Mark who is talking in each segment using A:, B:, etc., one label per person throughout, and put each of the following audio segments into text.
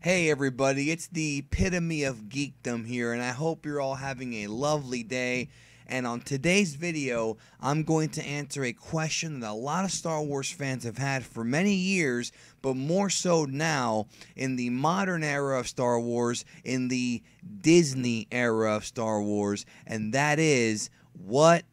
A: Hey everybody, it's the epitome of geekdom here, and I hope you're all having a lovely day. And on today's video, I'm going to answer a question that a lot of Star Wars fans have had for many years, but more so now in the modern era of Star Wars, in the Disney era of Star Wars, and that is, what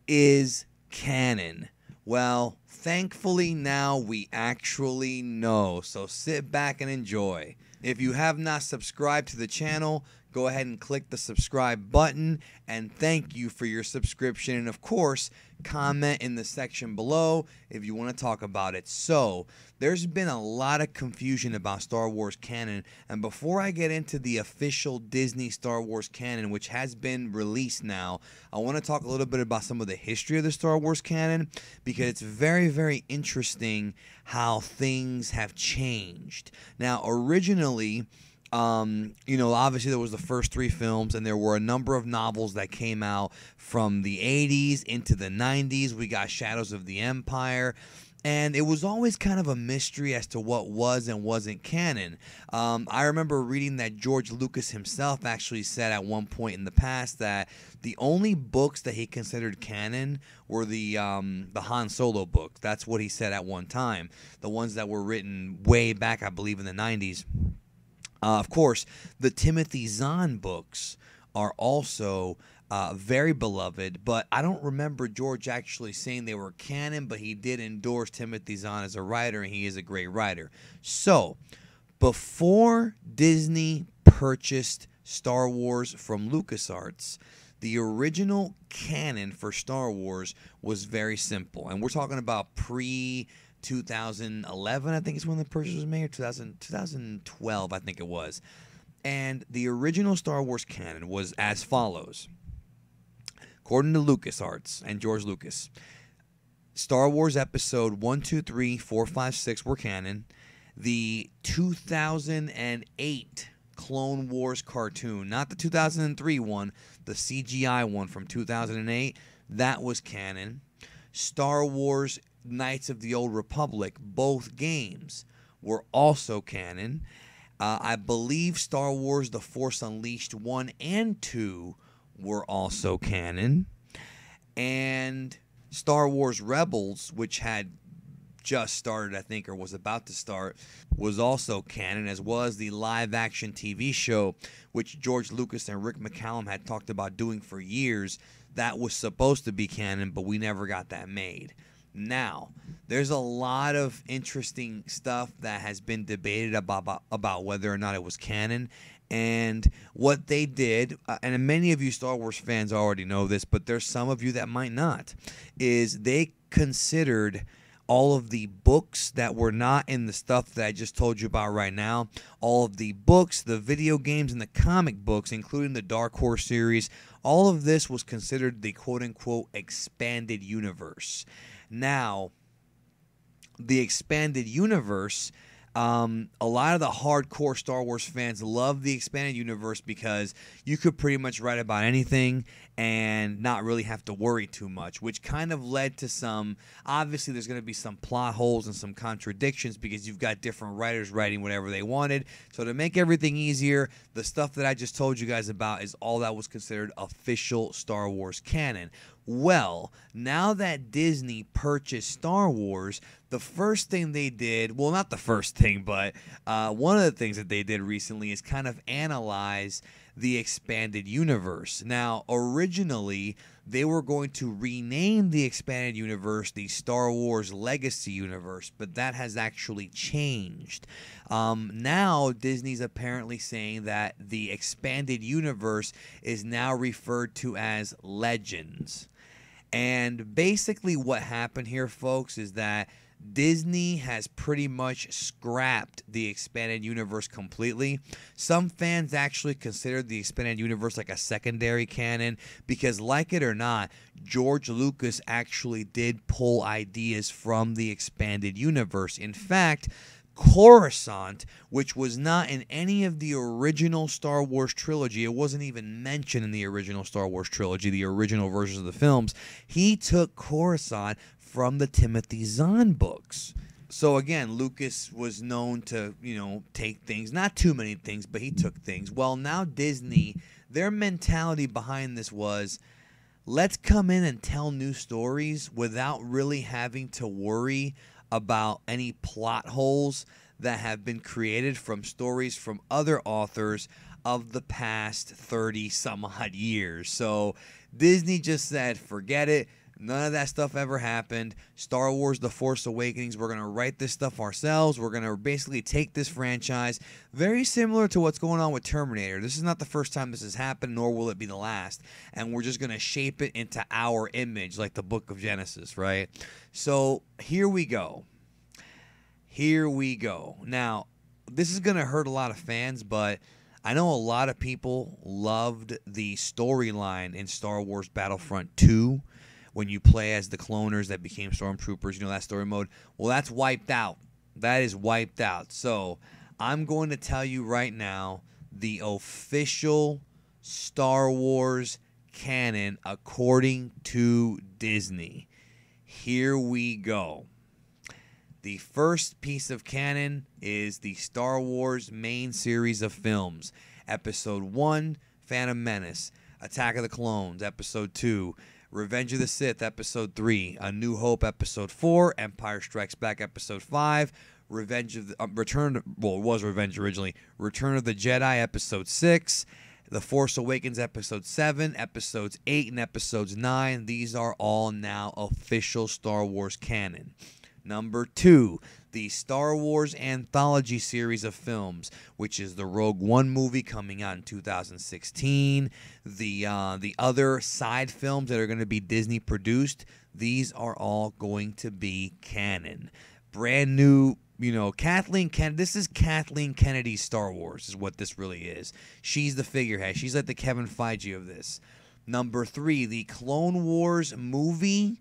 A: is canon? Well, thankfully now we actually know, so sit back and enjoy. If you have not subscribed to the channel, go ahead and click the subscribe button, and thank you for your subscription. And of course, comment in the section below if you want to talk about it. So, there's been a lot of confusion about Star Wars canon, and before I get into the official Disney Star Wars canon, which has been released now, I want to talk a little bit about some of the history of the Star Wars canon, because it's very, very interesting how things have changed. Now, originally, obviously there was the first 3 films, and there were a number of novels that came out from the 80s into the 90s. We got Shadows of the Empire, and it was always kind of a mystery as to what was and wasn't canon. I remember reading that George Lucas himself actually said at one point in the past that the only books that he considered canon were the Han Solo books. That's what he said at one time. The ones that were written way back, I believe, in the 90s. Of course, the Timothy Zahn books are also very beloved, but I don't remember George actually saying they were canon, but he did endorse Timothy Zahn as a writer, and he is a great writer. So, before Disney purchased Star Wars from LucasArts, the original canon for Star Wars was very simple, and we're talking about 2011, I think is when the purchase was made, or 2012, I think it was. And the original Star Wars canon was as follows. According to LucasArts and George Lucas, Star Wars Episode 1, 2, 3, 4, 5, 6 were canon. The 2008 Clone Wars cartoon, not the 2003 one, the CGI one from 2008, that was canon. Star Wars Knights of the Old Republic, both games, were also canon. I believe Star Wars The Force Unleashed 1 and 2 were also canon. And Star Wars Rebels, which had just started, I think, or was about to start, was also canon, as well as the live-action TV show, which George Lucas and Rick McCallum had talked about doing for years. That was supposed to be canon, but we never got that made. Now, there's a lot of interesting stuff that has been debated about whether or not it was canon. And what they did, and many of you Star Wars fans already know this, but there's some of you that might not, is they considered all of the books that were not in the stuff that I just told you about right now, all of the books, the video games, and the comic books, including the Dark Horse series, all of this was considered the quote-unquote expanded universe. Now, the expanded universe, a lot of the hardcore Star Wars fans love the expanded universe because you could pretty much write about anything and not really have to worry too much, which kind of led to some, obviously there's going to be some plot holes and some contradictions because you've got different writers writing whatever they wanted. So to make everything easier, the stuff that I just told you guys about is all that was considered official Star Wars canon. Well, now that Disney purchased Star Wars, the first thing they did, well, not the first thing, but one of the things that they did recently is kind of analyze the expanded universe. Now, originally, they were going to rename the expanded universe the Star Wars Legacy Universe, but that has actually changed. Now, Disney's apparently saying that the expanded universe is now referred to as Legends. And basically what happened here, folks, is that Disney has pretty much scrapped the expanded universe completely. Some fans actually consider the expanded universe like a secondary canon because, like it or not, George Lucas actually did pull ideas from the expanded universe. In fact, Coruscant, which was not in any of the original Star Wars trilogy, it wasn't even mentioned in the original Star Wars trilogy, the original versions of the films, he took Coruscant from the Timothy Zahn books. So again, Lucas was known to, take things, not too many things, but he took things. Well, now Disney, their mentality behind this was, let's come in and tell new stories without really having to worry about any plot holes that have been created from stories from other authors of the past 30 some odd years. So Disney just said, forget it. None of that stuff ever happened. Star Wars The Force Awakens, we're going to write this stuff ourselves. We're going to basically take this franchise, very similar to what's going on with Terminator. This is not the first time this has happened, nor will it be the last. And we're just going to shape it into our image, like the book of Genesis, right? So here we go. Here we go. Now, this is going to hurt a lot of fans, but I know a lot of people loved the storyline in Star Wars Battlefront 2. When you play as the cloners that became stormtroopers, that story mode. Well, that's wiped out. That is wiped out. So I'm going to tell you right now the official Star Wars canon according to Disney. Here we go. The first piece of canon is the Star Wars main series of films. Episode 1, Phantom Menace. Attack of the Clones, Episode 2. Revenge of the Sith, Episode 3. A New Hope, Episode 4. Empire Strikes Back, Episode 5. Revenge of the it was Revenge originally. Return of the Jedi, Episode 6. The Force Awakens, Episode 7. Episodes 8 and Episodes 9. These are all now official Star Wars canon. Number 2, the Star Wars Anthology series of films, which is the Rogue One movie coming out in 2016. The other side films that are going to be Disney produced, these are all going to be canon. Brand new, Kathleen Kennedy. This is Kathleen Kennedy's Star Wars, is what this really is. She's the figurehead. She's like the Kevin Feige of this. Number 3, the Clone Wars movie,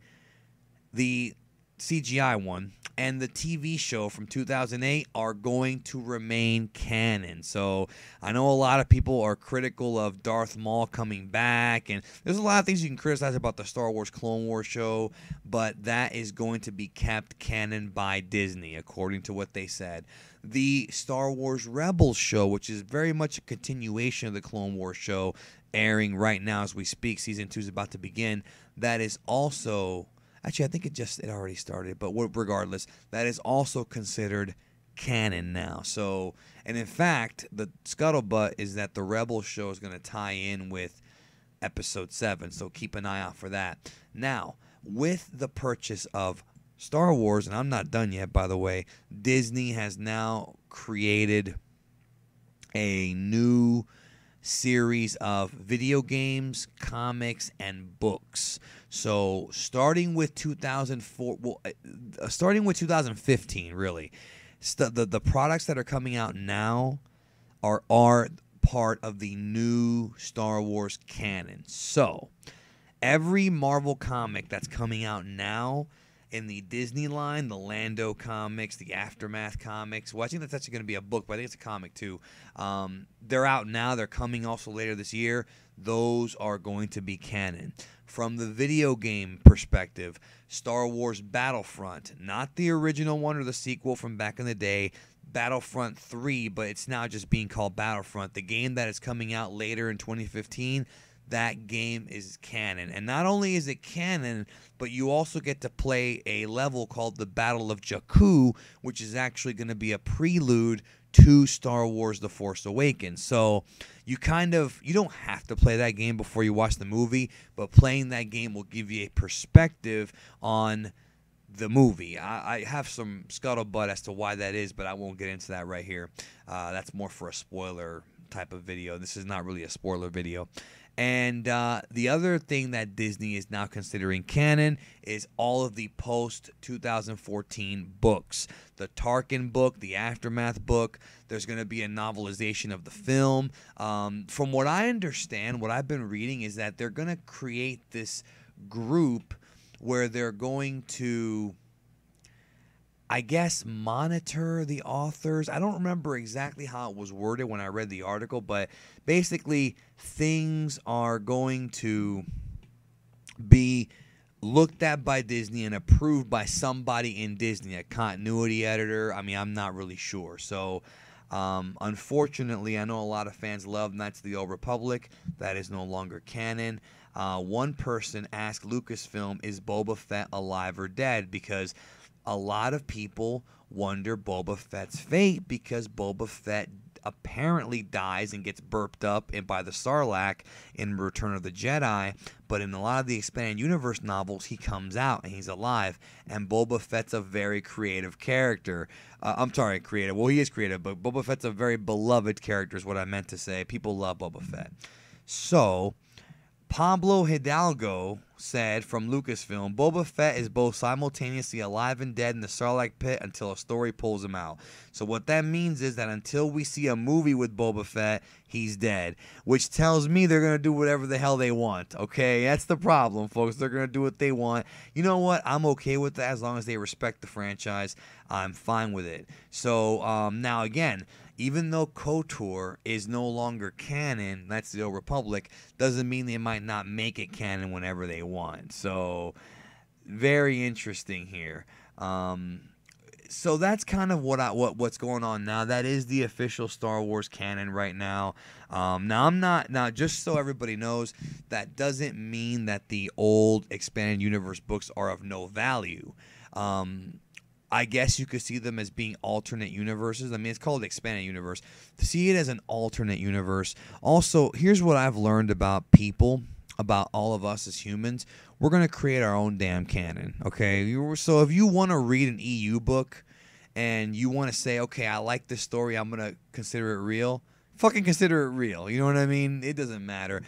A: the CGI one, and the TV show from 2008 are going to remain canon. So I know a lot of people are critical of Darth Maul coming back, and there's a lot of things you can criticize about the Star Wars Clone Wars show, but that is going to be kept canon by Disney, according to what they said. The Star Wars Rebels show, which is very much a continuation of the Clone Wars show, airing right now as we speak. Season 2 is about to begin. That is also... Actually, I think it already started, but regardless, that is also considered canon now. So, and in fact, the scuttlebutt is that the Rebels show is going to tie in with Episode 7, so keep an eye out for that. Now, with the purchase of Star Wars, and I'm not done yet, by the way, Disney has now created a new series of video games, comics, and books. So starting with 2015, really, the products that are coming out now are part of the new Star Wars canon. So every Marvel comic that's coming out now in the Disney line, the Lando comics, the Aftermath comics. Well, I think that's actually going to be a book, but I think it's a comic too. They're out now. They're coming also later this year. Those are going to be canon. From the video game perspective, Star Wars Battlefront, not the original one or the sequel from back in the day, Battlefront 3, but it's now just being called Battlefront. The game that is coming out later in 2015, that game is canon. And not only is it canon, but you also get to play a level called the Battle of Jakku, which is actually going to be a prelude to Star Wars The Force Awakens. So you don't have to play that game before you watch the movie, but playing that game will give you a perspective on the movie. I have some scuttlebutt as to why that is, but I won't get into that right here. That's more for a spoiler type of video. This is not really a spoiler video. And the other thing that Disney is now considering canon is all of the post-2014 books. The Tarkin book, the Aftermath book. There's going to be a novelization of the film. From what I understand, what I've been reading is that they're going to create this group where they're going to, I guess, monitor the authors. I don't remember exactly how it was worded when I read the article, but basically things are going to be looked at by Disney and approved by somebody in Disney, a continuity editor. I mean, I'm not really sure. So, unfortunately, I know a lot of fans love Knights of the Old Republic. That is no longer canon. One person asked Lucasfilm, is Boba Fett alive or dead? Because a lot of people wonder Boba Fett's fate, because Boba Fett apparently dies and gets burped up by the Sarlacc in Return of the Jedi, but in a lot of the expanded universe novels, he comes out and he's alive, and Boba Fett's a very creative character. I'm sorry, creative. Well, he is creative, but Boba Fett's a very beloved character is what I meant to say. People love Boba Fett. So, Pablo Hidalgo said from Lucasfilm, Boba Fett is both simultaneously alive and dead in the Sarlacc pit until a story pulls him out. So what that means is that until we see a movie with Boba Fett, he's dead. Which tells me they're going to do whatever the hell they want, okay? That's the problem, folks. They're going to do what they want. You know what? I'm okay with that as long as they respect the franchise. I'm fine with it. So, now again, even though KOTOR is no longer canon, that's the Old Republic, doesn't mean they might not make it canon whenever they want. So, very interesting here. So that's kind of what's going on now. That is the official Star Wars canon right now. Now, just so everybody knows, that doesn't mean that the old expanded universe books are of no value. I guess you could see them as being alternate universes. I mean, it's called expanded universe. To see it as an alternate universe. Also, here's what I've learned about people, about all of us as humans. We're going to create our own damn canon, okay? So if you want to read an EU book and you want to say, okay, I like this story, I'm going to consider it real, fucking consider it real. You know what I mean? It doesn't matter.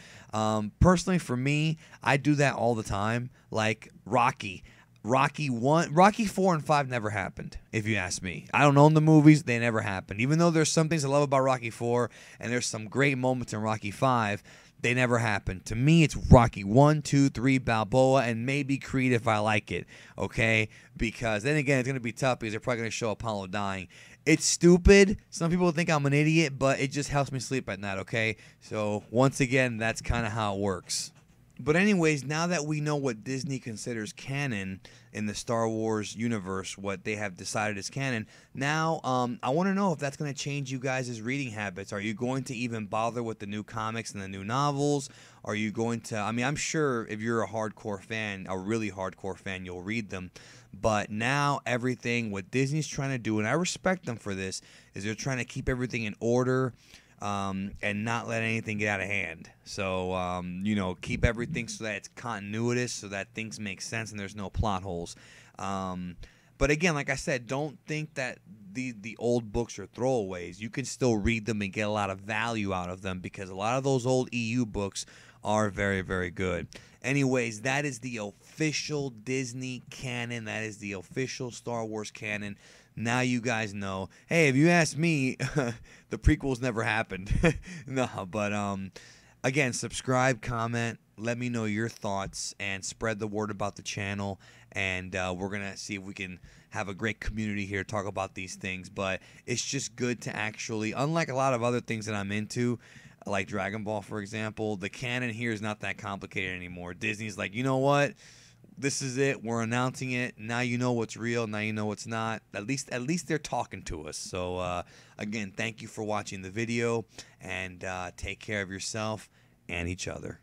A: Personally, for me, I do that all the time. Like Rocky 4 and 5 never happened, if you ask me. I don't own the movies, they never happened. Even though there's some things I love about Rocky 4 and there's some great moments in Rocky 5, they never happened. To me, it's Rocky 1, 2, 3, Balboa, and maybe Creed if I like it, okay? Because then again, it's going to be tough because they're probably going to show Apollo dying. It's stupid. Some people think I'm an idiot, but it just helps me sleep at night, okay? So, once again, that's kind of how it works. But anyways, now that we know what Disney considers canon in the Star Wars universe, what they have decided is canon, now I want to know if that's going to change you guys' reading habits. Are you going to even bother with the new comics and the new novels? Are you going to, I mean, I'm sure if you're a hardcore fan, a really hardcore fan, you'll read them. But now everything, what Disney's trying to do, and I respect them for this, is they're trying to keep everything in order. And not let anything get out of hand. So, keep everything so that it's continuous, so that things make sense and there's no plot holes. But again, like I said, don't think that the old books are throwaways. You can still read them and get a lot of value out of them because a lot of those old EU books are very, very good. Anyways, that is the official Disney canon. That is the official Star Wars canon. Now you guys know. Hey, if you ask me, the prequels never happened. No, but again, subscribe, comment, let me know your thoughts, and spread the word about the channel. And we're going to see if we can have a great community here, talk about these things. But it's just good to actually, unlike a lot of other things that I'm into, like Dragon Ball, for example, the canon here is not that complicated anymore. Disney's like, you know what? This is it. We're announcing it. Now you know what's real. Now you know what's not. At least they're talking to us. So, again, thank you for watching the video. And take care of yourself and each other.